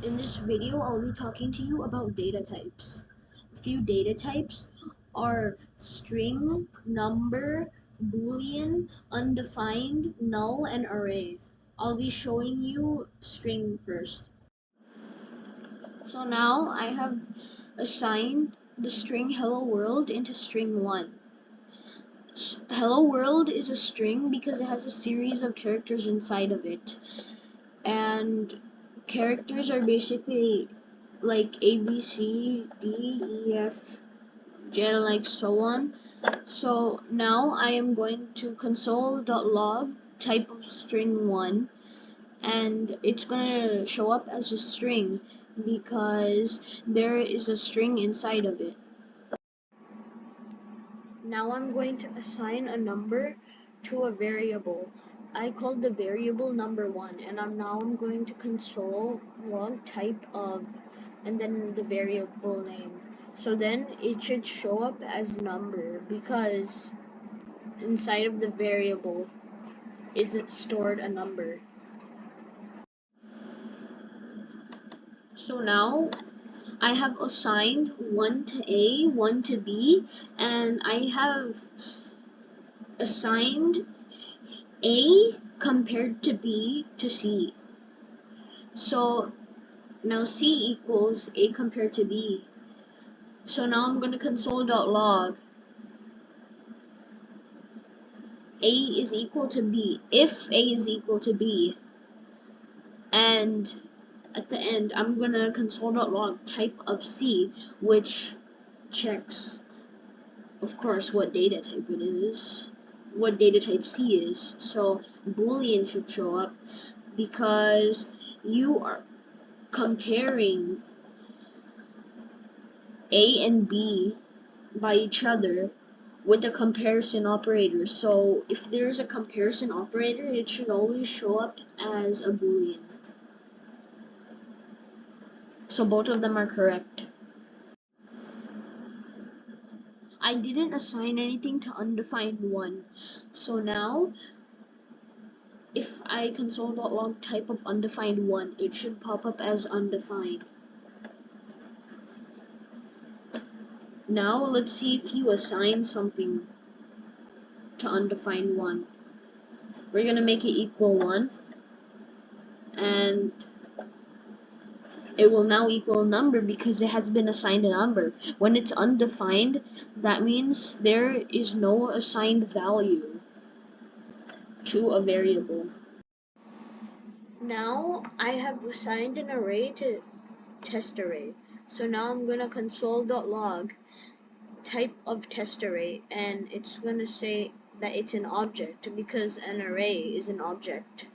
In this video, I'll be talking to you about data types. A few data types are string, number, Boolean, undefined, null, and array. I'll be showing you string first. So now I have assigned the string hello world into string 1. Hello world is a string because it has a series of characters inside of it. And characters are basically like A, B, C, D, E, F, J, like so on. So now I am going to console.log type of string 1, and it's going to show up as a string because there is a string inside of it. Now I'm going to assign a number to a variable. I called the variable number 1, and I'm going to console log type of, and then the variable name. So then it should show up as number because inside of the variable is it stored a number. So now I have assigned 1 to A, 1 to B, and I have assigned A compared to B to C. So now C equals A compared to B. So now I'm going to console.log A is equal to B. If A is equal to B, and at the end I'm going to console.log type of C, which checks, of course, what data type it is, what data type C is. So Boolean should show up because you are comparing A and B by each other with a comparison operator. So if there's a comparison operator, it should always show up as a Boolean. So both of them are correct. I didn't assign anything to undefined 1. So now if I console.log type of undefined 1, it should pop up as undefined. Now let's see if you assign something to undefined 1. We're going to make it equal 1, and it will now equal a number because it has been assigned a number. When it's undefined, that means there is no assigned value to a variable. Now I have assigned an array to test array. So now I'm going to console.log type of test array, and it's going to say that it's an object because an array is an object.